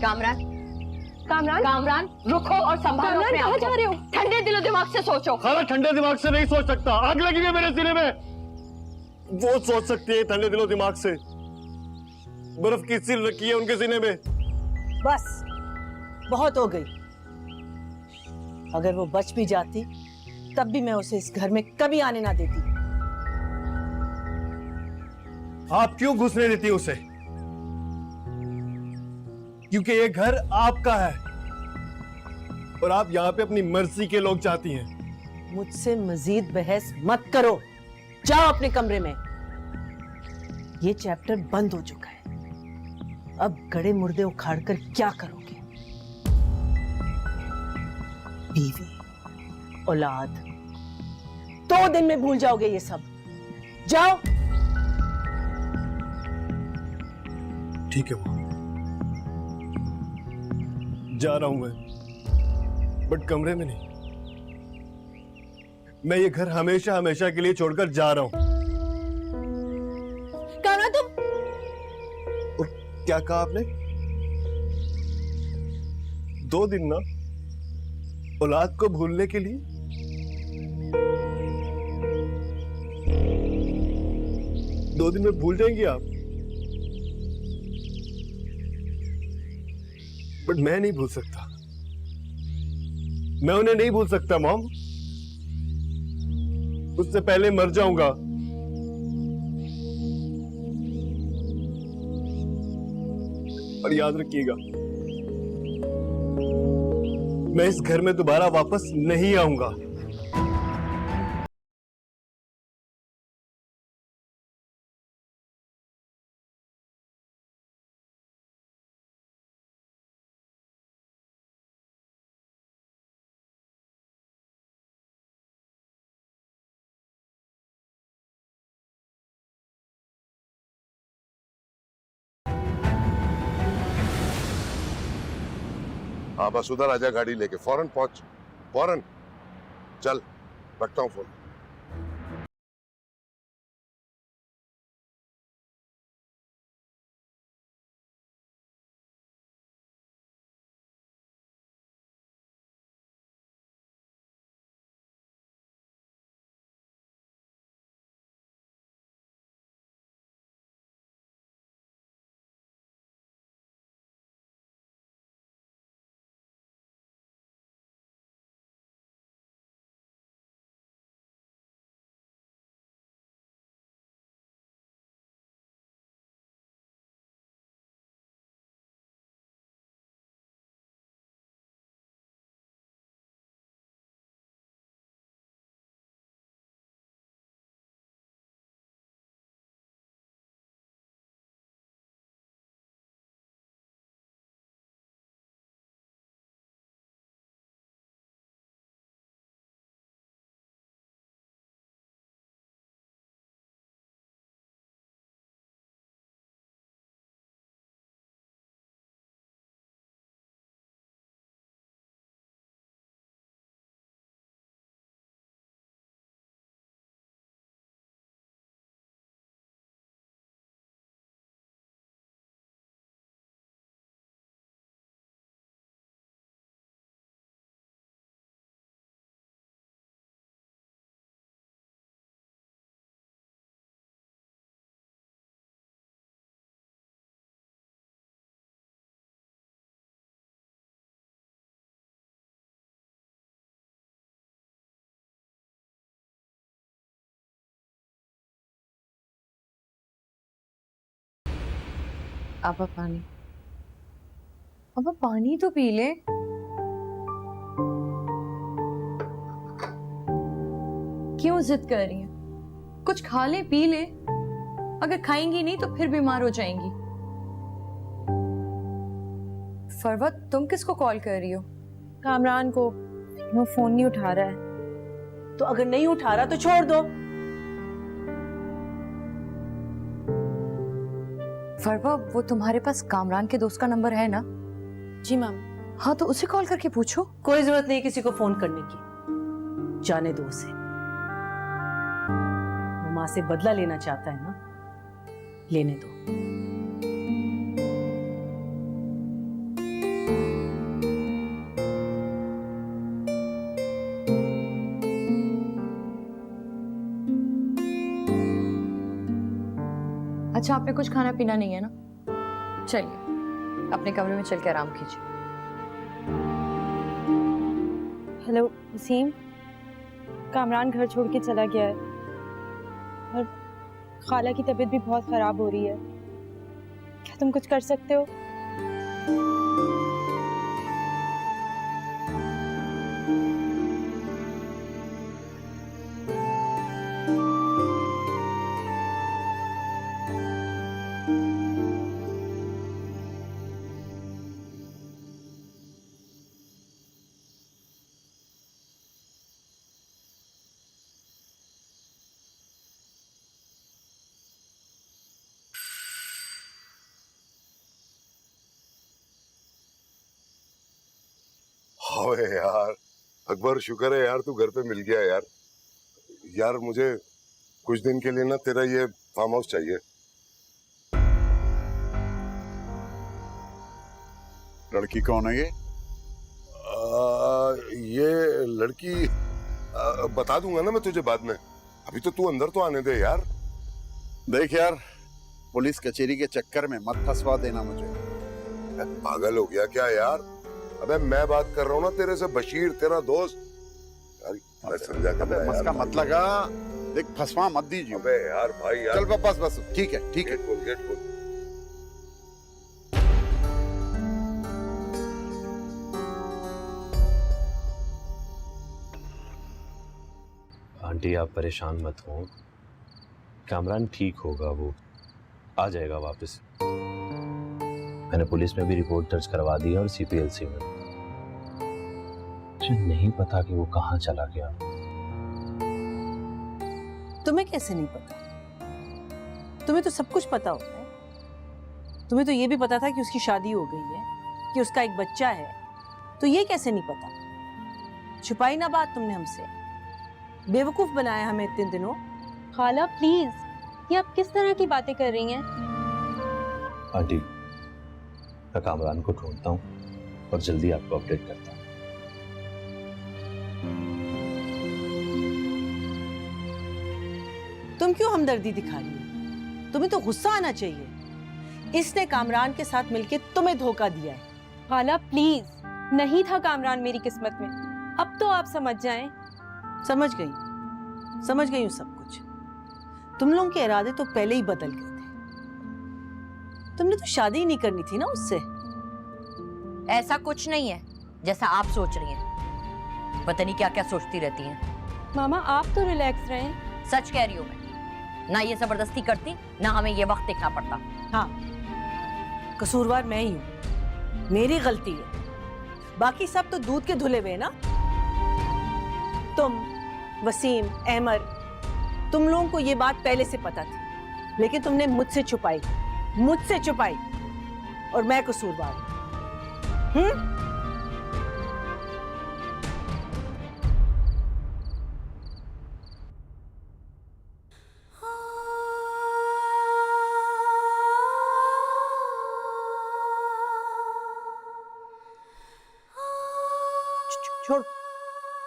कामरान, कामरान, कामरान रुको और संभालो अपने आप को। कहाँ जा रहे हो? ठंडे दिलो दिमाग से सोचो। खाला ठंडे दिमाग से नहीं सोच सकता, आग लगी है मेरे सीने में। वो सोच सकती है ठंडे दिलो दिमाग से। बर्फ की सिल रखी है उनके सीने में। बस बहुत हो गई। अगर वो बच भी जाती तब भी मैं उसे इस घर में कभी आने ना देती। आप क्यों घुसने देती उसे? क्योंकि ये घर आपका है और आप यहाँ पे अपनी मर्जी के लोग चाहती हैं। मुझसे मजीद बहस मत करो, जाओ अपने कमरे में। ये चैप्टर बंद हो चुका है, अब गड़े मुर्दे उखाड़ कर क्या करोगे? बीवी, औलाद, 2 दिन में भूल जाओगे ये सब। जाओ। ठीक है, वो जा रहा हूं मैं, बट कमरे में नहीं। मैं ये घर हमेशा हमेशा के लिए छोड़कर जा रहा हूं। कामरान तुम और क्या कहा आपने? 2 दिन ना औलाद को भूलने के लिए? दो दिन में भूल जाएंगी आप, बट मैं नहीं भूल सकता। मैं उन्हें नहीं भूल सकता मॉम। उससे पहले मर जाऊंगा। और याद रखिएगा, मैं इस घर में दोबारा वापस नहीं आऊंगा। हाँ बस उधर आजा, गाड़ी लेके फौरन पहुंच, फौरन चल। रखता हूँ फोन। अब पानी, अब पानी तो पी ले। क्यों जिद कर रही है? कुछ खा ले, पी ले। अगर खाएंगी नहीं तो फिर बीमार हो जाएंगी। फरवा, तुम किसको कॉल कर रही हो? कामरान को। वो फोन नहीं उठा रहा है। तो अगर नहीं उठा रहा तो छोड़ दो। फरवा, वो तुम्हारे पास कामरान के दोस्त का नंबर है ना? जी मैम। हाँ तो उसे कॉल करके पूछो। कोई जरूरत नहीं किसी को फोन करने की, जाने दो उसे। वो मां से बदला लेना चाहता है ना, लेने दो। अच्छा, आप पे कुछ खाना पीना नहीं है ना? चलिए अपने कमरे में चल के आराम कीजिए। हेलो वसीम, कामरान घर छोड़ के चला गया है और खाला की तबीयत भी बहुत खराब हो रही है। क्या तुम कुछ कर सकते हो? ओए यार, अकबर शुक्र है यार तू घर पे मिल गया यार। यार मुझे कुछ दिन के लिए ना तेरा ये फार्म हाउस चाहिए। लड़की कौन है ये? ये लड़की बता दूंगा ना मैं तुझे बाद में। अभी तो तू अंदर तो आने दे यार। देख यार, पुलिस कचेरी के चक्कर में मत फंसवा देना मुझे। पागल हो गया क्या यार? अबे मैं बात कर रहा हूँ ना तेरे से, बशीर तेरा दोस्त। यार मैं समझा कर अबे मस्का मत लगा, देख फंसवा मत दीजिए। अबे यार भाई यार। चल बस बस, ठीक है ठीक है। गेट खोल। आंटी आप परेशान मत हो, कामरान ठीक होगा, वो आ जाएगा वापस। मैंने पुलिस में भी रिपोर्ट दर्ज करवा दी है और सीपीएलसी में। मुझे नहीं पता कि वो कहाँ चला गया। तुम्हें कैसे नहीं पता? तुम्हें तो सब कुछ पता होता है। तुम्हें तो ये भी पता था कि उसकी शादी हो गई है, कि उसका एक बच्चा है, तो ये कैसे नहीं पता? छुपाई ना बात तुमने हमसे, बेवकूफ बनाया हमें इतने दिनों। खाला प्लीज, ये आप किस तरह की बातें कर रही हैं? आंटी मैं कामरान को ढूंढता हूँ और जल्दी आपको अपडेट करता हूँ। तुम क्यों हमदर्दी दिखा रही हो? तुम्हें तो गुस्सा आना चाहिए। इसने कामरान के साथ मिलके तुम्हें धोखा दिया है। खाला प्लीज, नहीं था कामरान मेरी किस्मत में, अब तो आप समझ जाएं। समझ गई हूँ सब कुछ। तुम लोगों के इरादे तो पहले ही बदल गए थे। तुमने तो शादी ही नहीं करनी थी ना उससे। ऐसा कुछ नहीं है जैसा आप सोच रही हैं। पता नहीं क्या क्या सोचती रहती हैं। मामा आप तो रिलैक्स रहें। सच कह रही हूँ मैं, ना ये जबरदस्ती करती ना हमें ये वक्त देखना पड़ता। हाँ, कसूरवार मैं ही हूँ, मेरी गलती है। बाकी सब तो दूध के धुले हुए ना। तुम, वसीम, अहमर, तुम लोगों को ये बात पहले से पता थी, लेकिन तुमने मुझसे छुपाई और मैं कसूरवार हूं।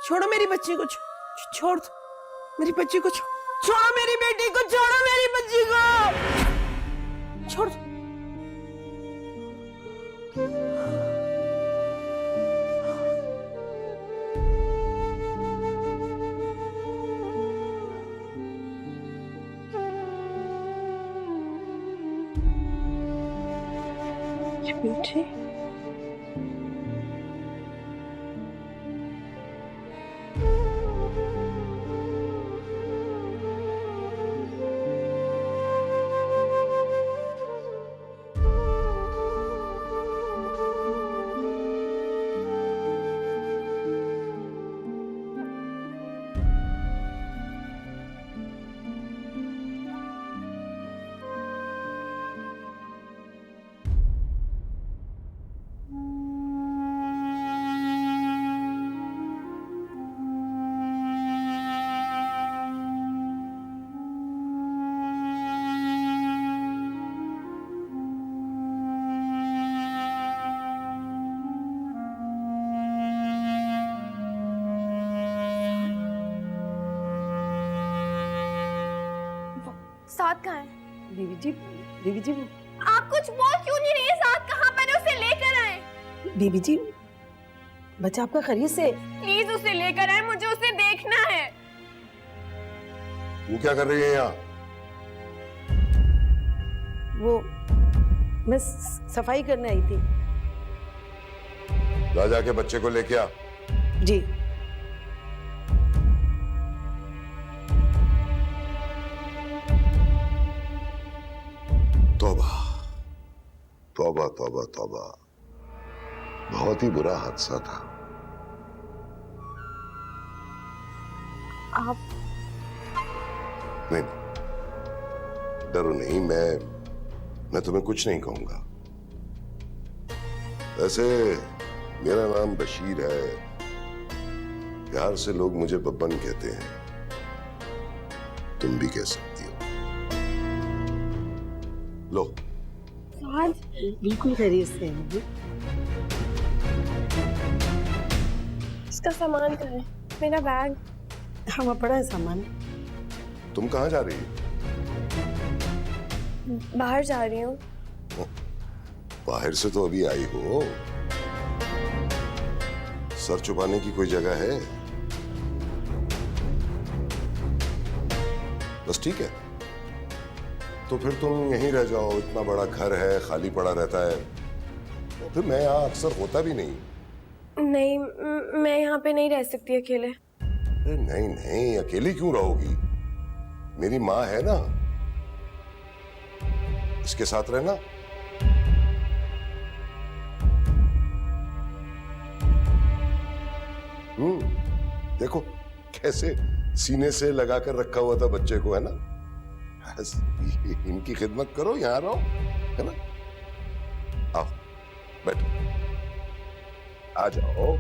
छोड़ो मेरी बच्ची को, छोड़ दो मेरी बच्ची को, छोड़ो मेरी बेटी को, छोड़ो मेरी बच्ची को, छोड़ दो। बेटी साथ कहाँ है? बीबी जी आप कुछ बोल क्यों नहीं रही? साथ कहाँ मैंने उसे लेकर आए? बीबी जी, बच्चा आपका खैरियत से? प्लीज उसे लेकर आए, मुझे उसे देखना है। तू क्या कर रही है यहाँ? वो मैं सफाई करने आई थी। जा जाके बच्चे को लेके आ। जी। तौबा तौबा तौबा तौबा, बहुत ही बुरा हादसा था। आप नहीं, डरो नहीं, मैं तुम्हें कुछ नहीं कहूंगा। वैसे मेरा नाम बशीर है, प्यार से लोग मुझे बब्बन कहते हैं, तुम भी कह सकती हो। लो। साथ बिल्कुल खैरियत से हैं जी। इसका सामान कहाँ है? मेरा बैग। हाँ, पड़ा है सामान। तुम कहाँ जा रही हो? बाहर जा रही हूँ। बाहर से तो अभी आई हो, सर छुपाने की कोई जगह है? बस ठीक है, तो फिर तुम यहीं रह जाओ, इतना बड़ा घर है, खाली पड़ा रहता है, तो फिर मैं यहाँ अक्सर होता भी नहीं। नहीं, मैं यहाँ पे नहीं रह सकती अकेले। अरे नहीं नहीं, अकेली क्यों रहोगी? मेरी माँ है ना, इसके साथ रहना। देखो कैसे सीने से लगाकर रखा हुआ था बच्चे को, है ना? इनकी खिदमत करो, यहां रहो, है ना? आओ बैठो, आ जाओ।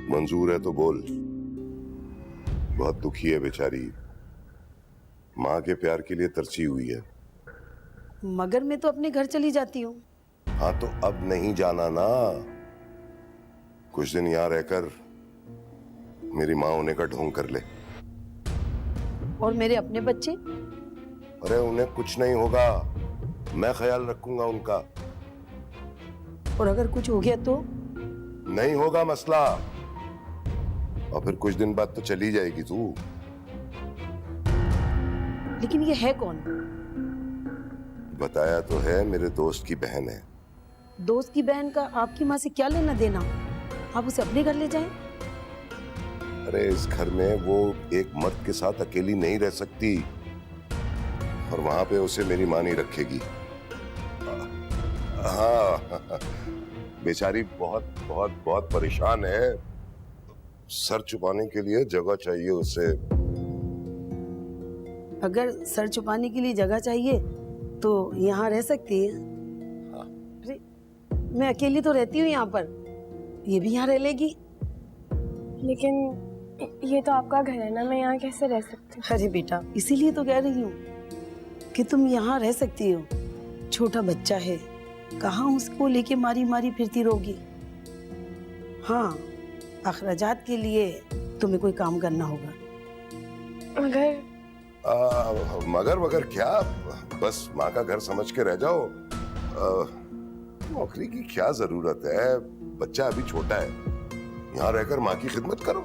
मंजूर है तो बोल। बहुत दुखी है बेचारी, माँ के प्यार के लिए तरसी हुई है। मगर मैं तो अपने घर चली जाती हूँ। हाँ तो अब नहीं जाना ना, कुछ दिन यहाँ रहकर मेरी माँ होने का ढोंग कर ले। और मेरे अपने बच्चे? अरे उन्हें कुछ नहीं होगा, मैं ख्याल रखूंगा उनका। और अगर कुछ हो गया तो? नहीं होगा मसला, और फिर कुछ दिन बाद तो चली जाएगी तू। लेकिन ये है कौन? बताया तो है, मेरे दोस्त की बहन है। दोस्त की बहन का आपकी माँ से क्या लेना देना? आप उसे अपने घर ले जाएं। अरे इस घर में वो एक मर्द के साथ अकेली नहीं रह सकती, और वहां पे उसे मेरी माँ नहीं रखेगी। हाँ बेचारी बहुत बहुत बहुत परेशान है, सर छुपाने के लिए जगह चाहिए उसे। अगर सर छुपाने के लिए जगह चाहिए तो यहाँ रह सकती है। अरे मैं अकेली तो रहती हूँ यहाँ पर, ये भी यहाँ रह लेगी। लेकिन ये तो आपका घर है ना, मैं यहाँ कैसे रह सकती हूँ? अरे बेटा, इसीलिए तो कह रही हूँ कि तुम यहाँ रह सकती हो। छोटा बच्चा है, कहाँ उसको लेके मारी मारी फिरती रहोगी। हाँ, अखराजात के लिए तुम्हें कोई काम करना होगा। मगर मगर क्या, बस माँ का घर समझ के रह जाओ। नौकरी की क्या जरूरत है, बच्चा अभी छोटा है, यहाँ रहकर माँ की खिदमत करो।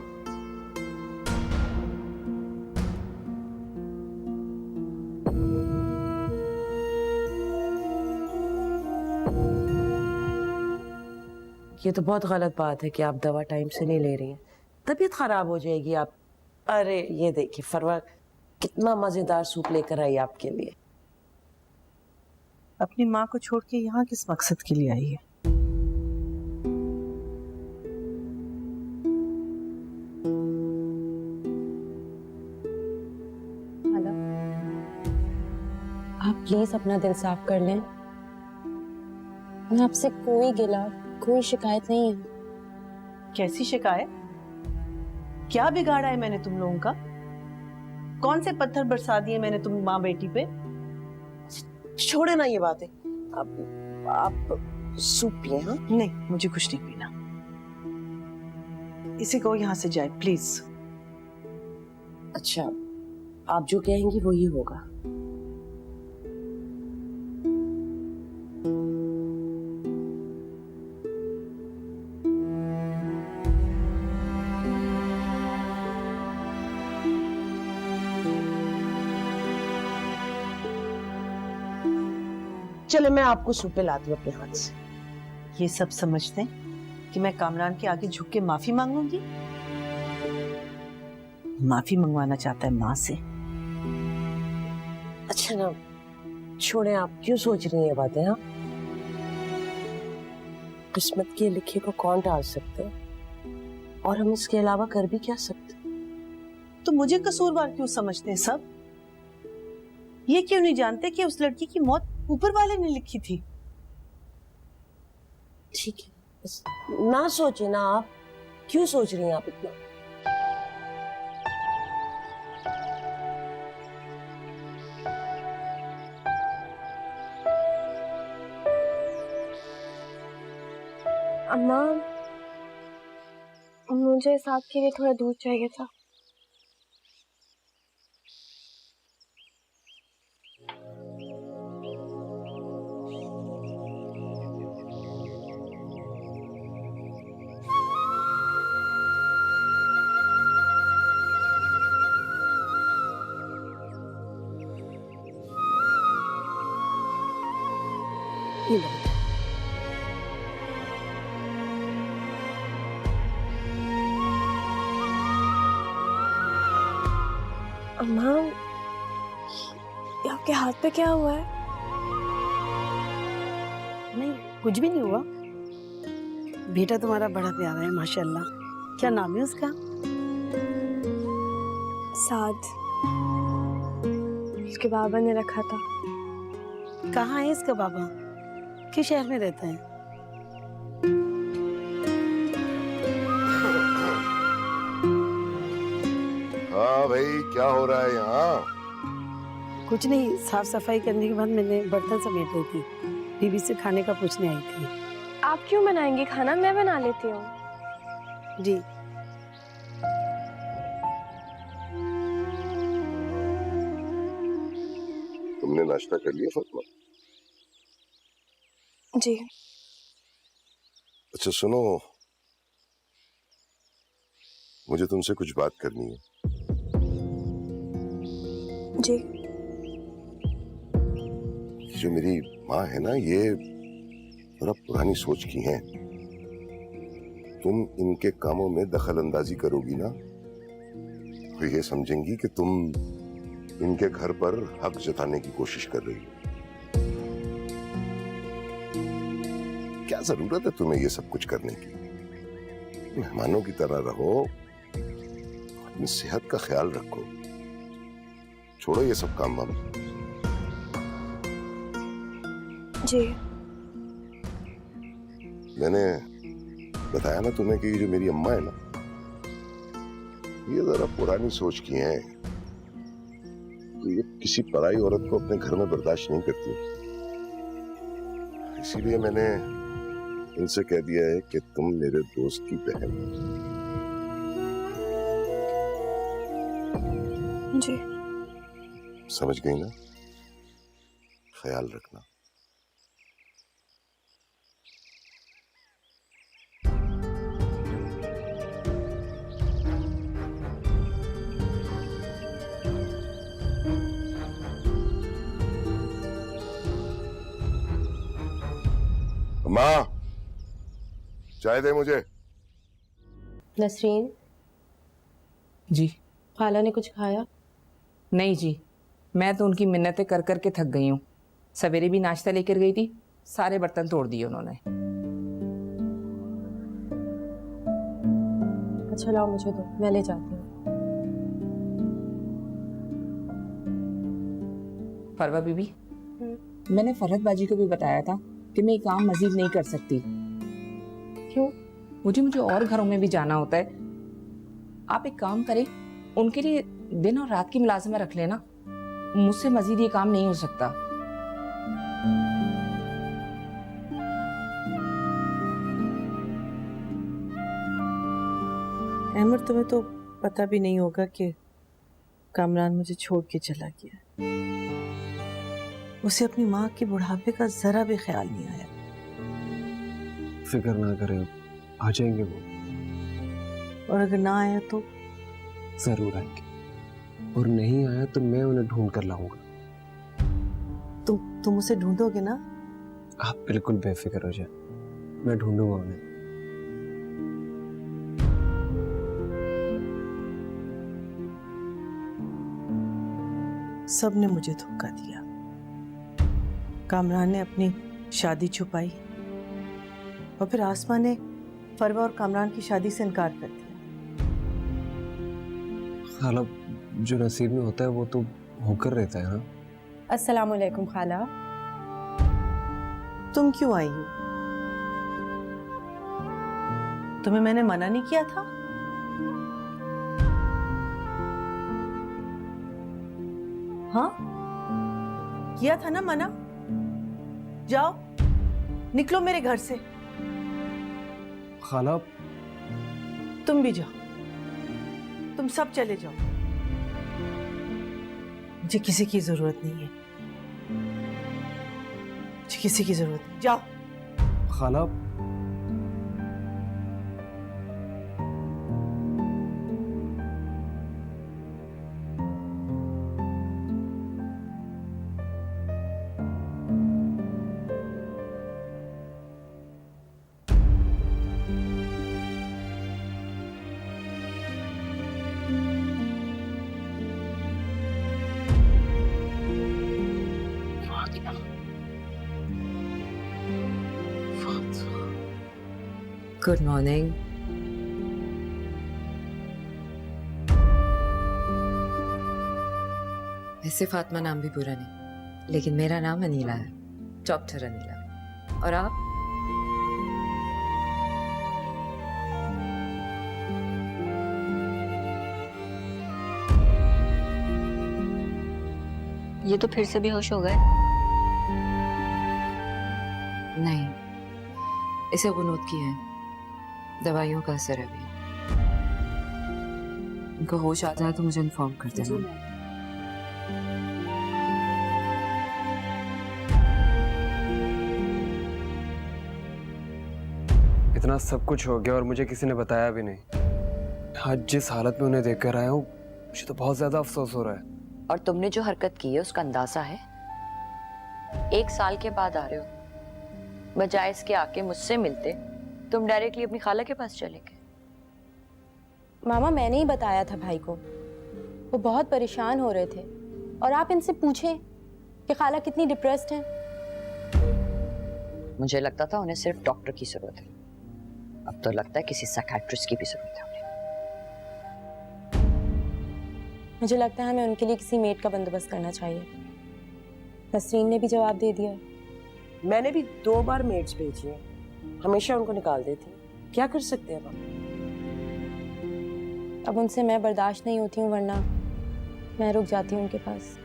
ये तो बहुत गलत बात है कि आप दवा टाइम से नहीं ले रही हैं। तबीयत खराब हो जाएगी आप। अरे ये देखिए फरवा कितना मजेदार सूप लेकर आई आपके लिए। अपनी माँ को छोड़ के यहाँ किस मकसद के लिए आई है? आप प्लीज अपना दिल साफ कर लें। मैं आपसे कोई गिला, कोई शिकायत नहीं है। कैसी शिकायत? क्या बिगाड़ा है मैंने तुम लोगों का? कौन से पत्थर बरसा दिए मैंने तुम माँ बेटी पे? छोड़े ना ये बातें। आप सूप पिए। हाँ नहीं, मुझे कुछ नहीं पीना। इसी को यहाँ से जाए प्लीज। अच्छा, आप जो कहेंगी वही होगा। चले मैं आपको सूप पिलाती हूँ अपने हाथ से। ये सब समझते हैं कि मैं कामरान के आगे झुक के माफी मांगूंगी? माफी मंगवाना चाहता है माँ से। अच्छा ना छोड़े, आप क्यों सोच रही हैं ये बातें? हाँ, किस्मत के लिखे को कौन टाल सकते हैं, और हम इसके अलावा कर भी क्या सकते? तो मुझे कसूरवार क्यों समझते हैं सब? ये क्यों नहीं जानते कि उस लड़की की मौत ऊपर वाले ने लिखी थी? ठीक है, बस ना सोचे ना। आप क्यों सोच रही हैं आप इतना? अम्मा, मुझे इस आग के लिए थोड़ा दूध चाहिए था। ये लो। अम्मा, ये आपके हाथ पे क्या हुआ है? नहीं, कुछ भी नहीं हुआ। बेटा तुम्हारा बड़ा प्यारा है माशाल्लाह। क्या नाम है उसका? साद, उसके बाबा ने रखा था। कहाँ है इसका बाबा? किस शहर में रहता है? हाँ भाई, क्या हो रहा है यहाँ? कुछ नहीं, साफ सफाई करने के बाद मैंने बर्तन समेट रही थी। बीबी से खाने का पूछने आई थी। आप क्यों बनाएंगे खाना? मैं बना लेती हूँ। जी। तुमने नाश्ता कर लिया फातिमा? जी। अच्छा सुनो, मुझे तुमसे कुछ बात करनी है। जी। जो मेरी माँ है ना, ये थोड़ा पुरानी सोच की हैं। तुम इनके कामों में दखल अंदाजी करोगी ना, तो ये समझेंगी कि तुम इनके घर पर हक जताने की कोशिश कर रही हो। क्या जरूरत है तुम्हें ये सब कुछ करने की? मेहमानों की तरह रहो, अपनी सेहत का ख्याल रखो। छोड़ो ये सब काम वाम। जी। मैंने बताया ना तुम्हें कि ये जो मेरी अम्मा है ना, ये जरा पुरानी सोच की हैं। तो ये किसी पराई औरत को अपने घर में बर्दाश्त नहीं करती। इसीलिए मैंने इनसे कह दिया है कि तुम मेरे दोस्त की बहन हो। जी। समझ गई ना? ख्याल रखना। माँ, चाय दे मुझे। नसरीन, जी खाला ने कुछ खाया? नहीं जी, मैं तो उनकी मिन्नतें कर कर के थक गई हूँ। सवेरे भी नाश्ता लेकर गई थी, सारे बर्तन तोड़ दिए उन्होंने। अच्छा लाओ मुझे दो, मैं ले जाती हूँ। फरवा बीबी, मैंने फरहत बाजी को भी बताया था कि मैं ये काम मजीद नहीं कर सकती। क्यों? मुझे और घरों में भी जाना होता है। आप एक काम करें, उनके लिए दिन और रात की मुलाजिमा रख लेना। मुझसे मजीद ये काम नहीं हो सकता। अहमद, तुम्हें तो पता भी नहीं होगा कि कामरान मुझे छोड़ के चला गया। उसे अपनी माँ के बुढ़ापे का जरा भी ख्याल नहीं आया। फिक्र ना करें, आ जाएंगे वो। और अगर ना आया तो? जरूर आएंगे, और नहीं आया तो मैं उन्हें ढूंढ कर लाऊंगा। तुम उसे ढूंढोगे ना? आप बिल्कुल बेफिक्र हो जाए, मैं ढूंढूंगा उन्हें। सबने मुझे धोखा दिया। कामरान ने अपनी शादी छुपाई और फिर आसमा ने फरवा और कामरान की शादी से इनकार कर दिया। खाला, जो नसीब में होता है वो तो होकर रहता है ना। अस्सलाम वालेकुम खाला। तुम क्यों आई हो? तुम्हें मैंने मना नहीं किया था? हाँ, किया था ना मना? जाओ, निकलो मेरे घर से। खाला, तुम भी जाओ, तुम सब चले जाओ। मुझे किसी की जरूरत नहीं है, मुझे किसी की जरूरत नहीं। जाओ। खाला, गुड मॉर्निंग। वैसे फातिमा नाम भी बुरा नहीं, लेकिन मेरा नाम अनीला है, डॉक्टर अनीला। और आप? ये तो फिर से बेहोश हो गए। नहीं, इसे गुनूद की है, दवाइयों का असर है अभी। उनको होश आता है तो मुझे इन्फॉर्म कर देना। इतना सब कुछ हो गया और मुझे किसी ने बताया भी नहीं। आज जिस हालत में उन्हें देखकर आया हूँ, मुझे तो बहुत ज्यादा अफसोस हो रहा है। और तुमने जो हरकत की है उसका अंदाजा है? 1 साल के बाद आ रहे हो, बजाय इसके आके मुझसे मिलते तुम डायरेक्टली अपनी खाला के पास चले गए। मामा, मैंने ही बताया था भाई को, वो बहुत परेशान हो रहे थे। और आप इनसे पूछें कि खाला कितनी डिप्रेस्ड हैं। मुझे लगता था उन्हें सिर्फ डॉक्टर की जरूरत है, अब तो लगता है किसी साइकियाट्रिस्ट की भी जरूरत है उन्हें। मुझे लगता है हमें उनके लिए किसी मेड का बंदोबस्त करना चाहिए। नसरीन ने भी जवाब दे दिया। मैंने भी 2 बार मेड्स भेजी हैं, हमेशा उनको निकाल देती। क्या कर सकते हैं अब उनसे मैं बर्दाश्त नहीं होती हूँ, वरना मैं रुक जाती हूँ उनके पास।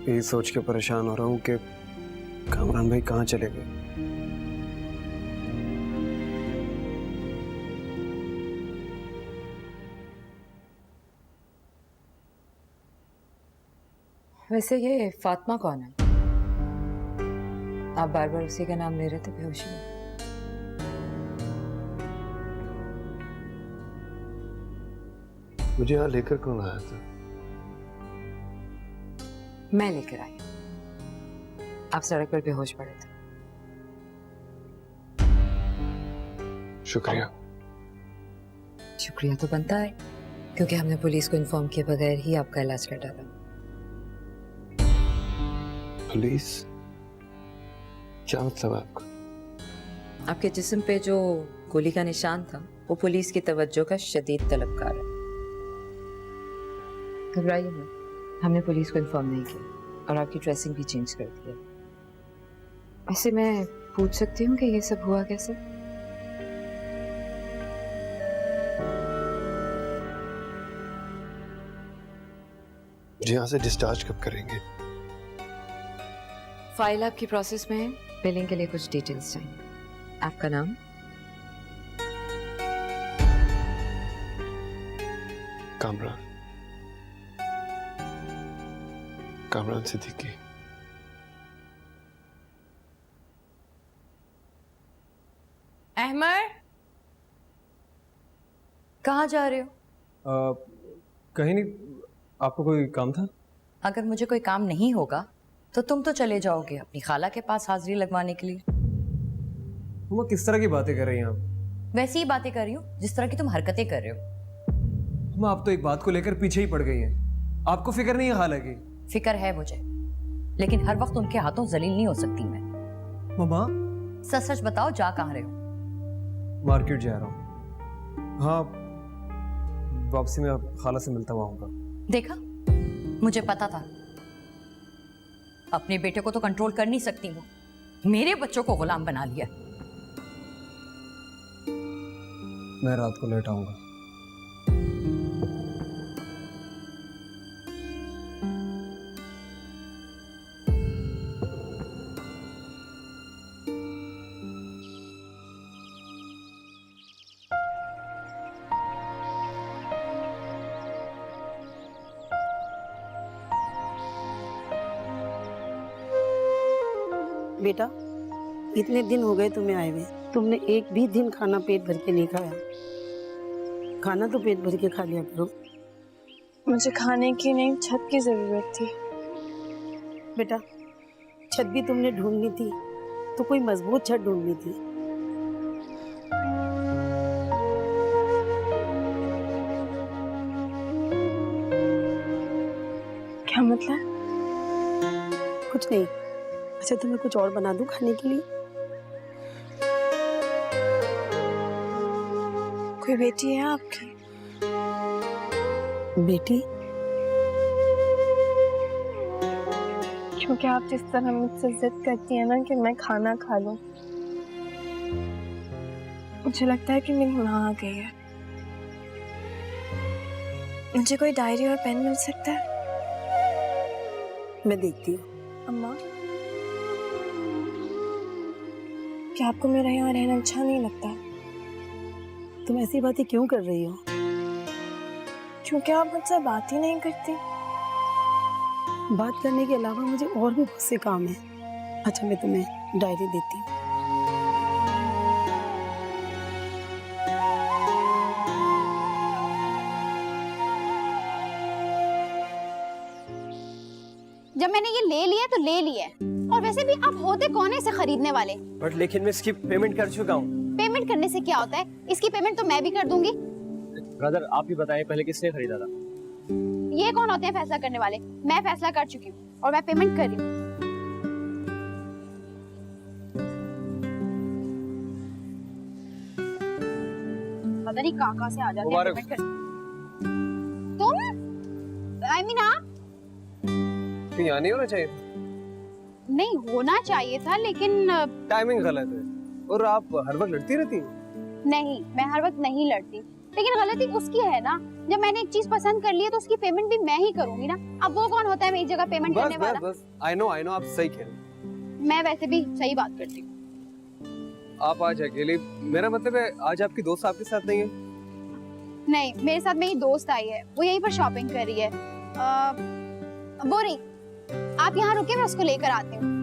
यही सोच के परेशान हो रहा हूँ कि कामरान भाई कहाँ चले गए। वैसे ये फातिमा कौन है? आप बार बार उसी का नाम ले रहे थे बेहोशी में। मुझे यहाँ लेकर कौन आया था? मैं लेकर आई। आप सड़क पर बेहोश पड़े थे। शुक्रिया। शुक्रिया तो बनता है, क्योंकि हमने पुलिस को इन्फॉर्म किए बगैर ही आपका इलाज कर डाला। पुलिस? क्या मतलब है आपका? आपके जिस्म पे जो गोली का निशान था वो पुलिस की तवज्जो का शदीद तलबकार है। घबराइए मत, हमने पुलिस को इन्फॉर्म नहीं किया और आपकी ड्रेसिंग भी चेंज कर दी है। वैसे मैं पूछ सकती हूँ कि ये सब हुआ कैसे? जी, यहाँ से डिस्चार्ज कब करेंगे? फाइल आपकी प्रोसेस में है, बिलिंग के लिए कुछ डिटेल्स चाहिए। आपका नाम? कामरान। कामरान सिद्दीकी। अहमद, कहाँ जा रहे हो? कहीं नहीं, आपको कोई काम था? अगर मुझे कोई काम नहीं होगा तो तुम तो चले जाओगे अपनी खाला के पास हाजिरी लगवाने के लिए। वो किस तरह की बातें कर रही हैं आप? वैसी ही बातें कर रही हूँ जिस तरह की तुम हरकतें कर रहे हो। आप तो एक बात को लेकर पीछे ही पड़ गई हैं। आपको फिक्र नहीं है हालांकि? फिक्र है मुझे, लेकिन हर वक्त उनके हाथों जलील नहीं हो सकती मैं। मामा? सच सच बताओ, जा कहाँ रहे हो? मार्केट जा रहा हूँ। हाँ, वापसी में खाला से मिलता हुआ होगा। देखा, मुझे पता था। अपने बेटे को तो कंट्रोल कर नहीं सकती वो, मेरे बच्चों को गुलाम बना लिया। मैं रात को लेट आऊंगा। बेटा, इतने दिन हो गए तुम्हें आए हुए, तुमने एक भी दिन खाना पेट भर के नहीं खाया। खाना तो पेट भर के खा लिया करो। मुझे खाने की नहीं, छत की जरूरत थी। बेटा, छत भी तुमने ढूंढनी थी तो कोई मजबूत छत ढूंढनी थी। क्या मतलब? कुछ नहीं। अच्छा, तुम्हें कुछ और बना दूं खाने के लिए? कोई बेटी है आपकी? बेटी? क्योंकि आप जिस तरह मुझसे जिद करती है ना कि मैं खाना खा लूं, मुझे लगता है कि मेरी माँ आ गई है। मुझे कोई डायरी और पेन मिल सकता है? मैं देखती हूँ। अम्मा, क्या आपको मेरा यहाँ रहना अच्छा नहीं लगता? तुम ऐसी बातें क्यों कर रही हो? क्योंकि आप मुझसे बात ही नहीं करती। बात करने के अलावा मुझे और भी बहुत से काम है। अच्छा, मैं तुम्हें डायरी देती हूँ। जब मैंने ये ले लिया तो ले लिया, और वैसे भी आप होते कौन है इसे खरीदने वाले? बट लेकिन मैं इसकी पेमेंट कर चुका हूँ। पेमेंट करने से क्या होता है? इसकी पेमेंट तो मैं भी कर दूंगी। ब्रदर, आप ही बताएं पहले किसने खरीदा था? ये कौन होते हैं फैसला करने वाले? मैं फैसला कर चुकी हूँ और मैं पेमेंट कर रही हूँ। पता नहीं कहाँ से आ जाते हैं पेमेंट कर। तुम आई मीन आप तो यहाँ नहीं होना चाहिए? नहीं होना चाहिए था, लेकिन टाइमिंग गलत है। और आप हर वक्त लड़ती रहती हैं? नहीं, मैं हर वक्त नहीं लड़ती, लेकिन गलती उसकी है ना। जब मैंने एक चीज पसंद कर ली है तो उसकी पेमेंट भी मैं ही करूंगी ना। अब वो कौन होता है मेरी जगह पेमेंट करने वाला? बस आई नो आप सही कह रहे हैं। मैं वैसे भी सही बात करती हूँ। आप आज अकेले, मेरा मतलब है आज आपकी दोस्त आपके साथ नहीं है? नहीं, मेरे साथ मेरी दोस्त आई है, वो यहीं पर शॉपिंग कर रही है। वो रही, आप यहाँ रुके, मैं उसको लेकर आती हूँ।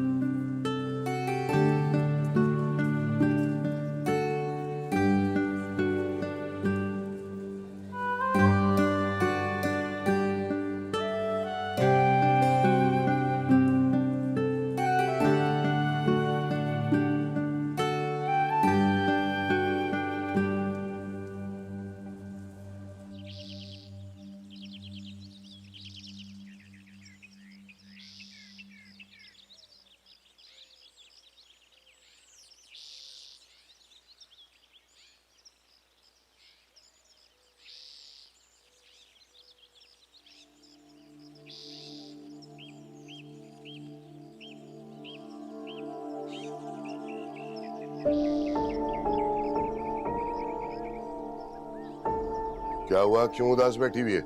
क्या हुआ, क्यों उदास बैठी हुई है?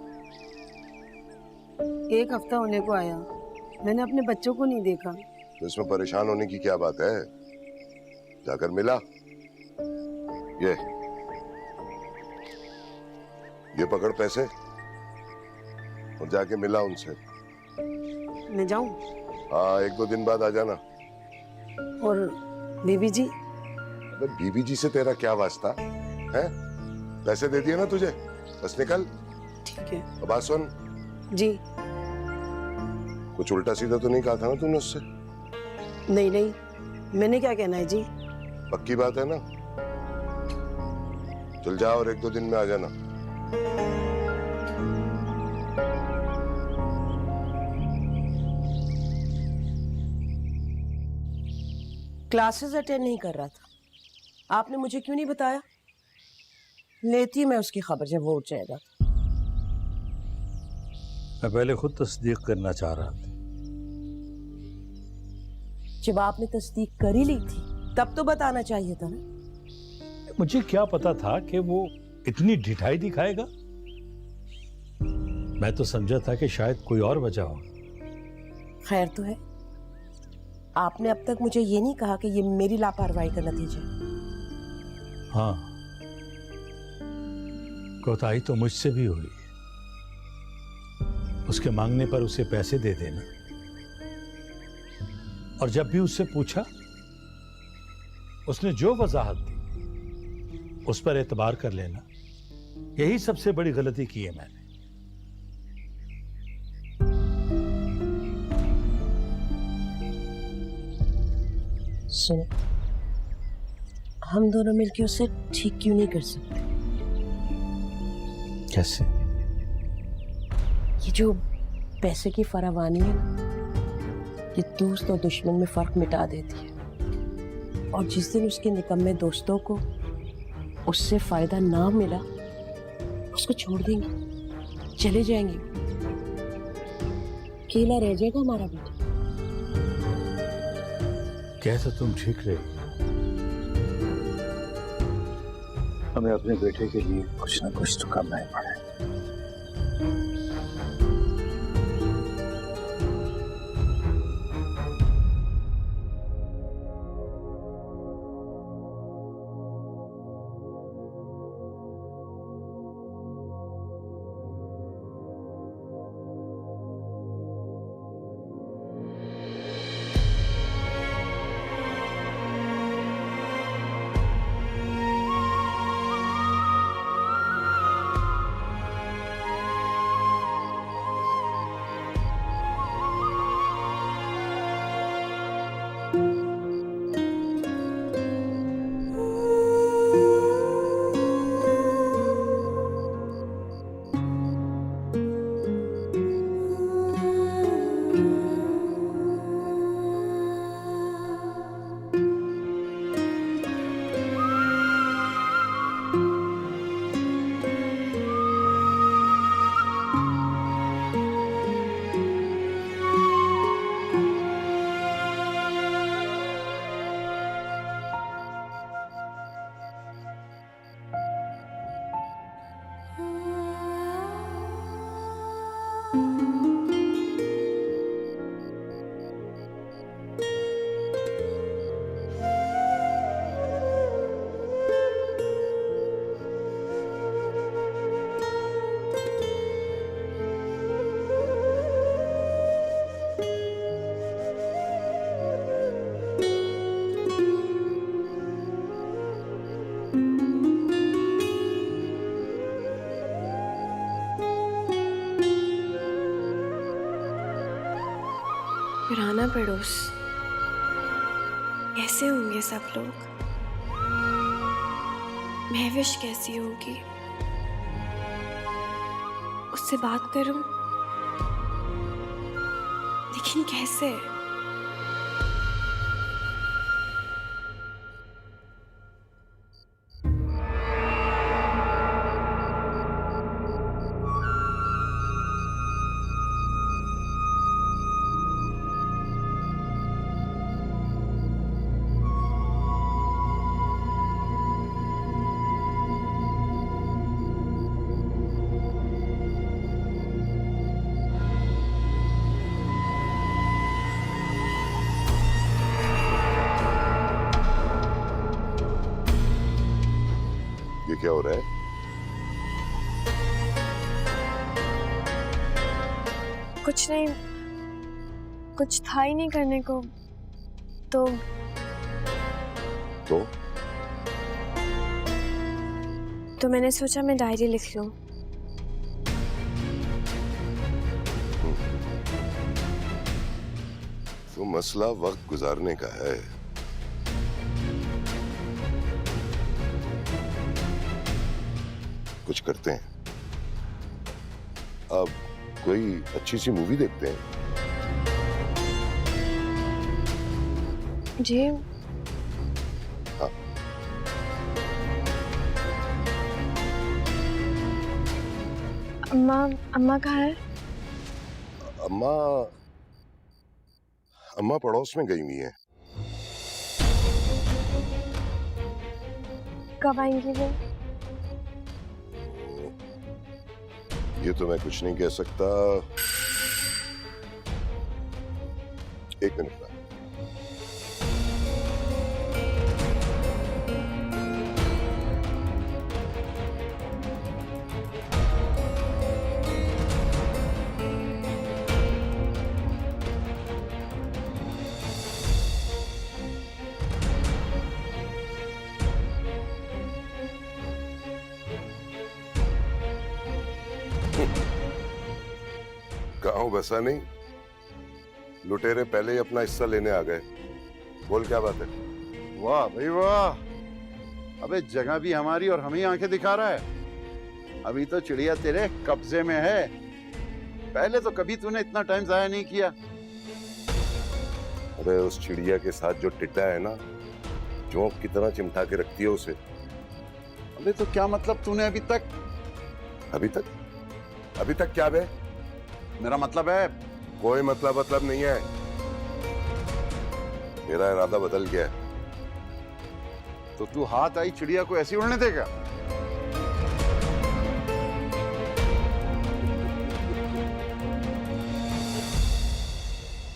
1 हफ्ता होने को आया, मैंने अपने बच्चों को नहीं देखा। तो इसमें परेशान होने की क्या बात है? जाकर मिला। ये पकड़ पैसे और जाके मिला उनसे। मैं जाऊं? हाँ, 1-2 दिन बाद आ जाना। और बीबी जी? अबे बीबी जी से तेरा क्या वास्ता है? पैसे दे दिए ना तुझे, बस निकल। ठीक है। अब बात सुन जी। कुछ उल्टा सीधा तो नहीं कहा था ना तूने उससे? नहीं नहीं, मैंने क्या कहना है जी? पक्की बात है ना? चल जा और 1-2 दिन में आ जाना। क्लासेस अटेंड नहीं कर रहा था, आपने मुझे क्यों नहीं बताया? लेती मैं उसकी खबर जब वो उठ जाएगा। मैं पहले खुद तस्दीक करना चाह रहा था। जब आपने तस्दीक कर ही ली थी तब तो बताना चाहिए था ना। मुझे क्या पता था कि वो इतनी ढिठाई दिखाएगा। मैं तो समझा था कि शायद कोई और वजह हो। खैर तो है, आपने अब तक मुझे ये नहीं कहा कि ये मेरी लापरवाही का नतीजा है। हाँ, कोताही तो मुझसे भी हुई। उसके मांगने पर उसे पैसे दे देना, और जब भी उससे पूछा उसने जो वजाहत दी उस पर एतबार कर लेना, यही सबसे बड़ी गलती की है मैंने। सुनो, हम दोनों मिलकर उसे ठीक क्यों नहीं कर सकते? कैसे? ये जो पैसे की फरावानी है ना, ये दोस्त और दुश्मन में फर्क मिटा देती है। और जिस दिन उसके निकम्मे दोस्तों को उससे फायदा ना मिला, उसको छोड़ देंगे, चले जाएंगे, अकेला रह जाएगा हमारा बेटा। कह तो तुम ठीक रहे, हमें अपने बेटे के लिए कुछ ना कुछ तो करना ही पड़ेगा। पुराना पड़ोस, कैसे होंगे सब लोग? महविश कैसी होगी? उससे बात करूं, लेकिन कैसे? क्या हो रहा है? कुछ नहीं, कुछ था ही नहीं करने को, तो मैंने सोचा मैं डायरी लिख लूं। तो मसला वक्त गुजारने का है। कुछ करते हैं, अब कोई अच्छी सी मूवी देखते हैं। जी हाँ, अम्मा कहाँ है? अम्मा पड़ोस में गई हुई है। कब आएंगी वो? ये तो मैं कुछ नहीं कह सकता। एक मिनट में। गांव बसा नहीं, लुटेरे पहले ही अपना हिस्सा लेने आ गए। बोल क्या बात है? वाह भाई वाह, अबे जगह भी हमारी और हमें आंखें दिखा रहा है। अभी तो चिड़िया तेरे कब्जे में है, पहले तो कभी तूने इतना टाइम जाया नहीं किया। अरे उस चिड़िया के साथ जो टिड्डा है ना, जोंक की तरह चिमटा के रखती है उसे। अबे तो क्या मतलब तूने अभी तक क्या बे? मेरा मतलब है कोई मतलब नहीं है। मेरा इरादा बदल गया है। तो तू हाथ आई चिड़िया को ऐसी उड़ने देगा?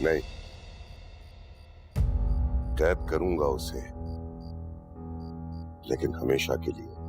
नहीं, कैद करूंगा उसे, लेकिन हमेशा के लिए।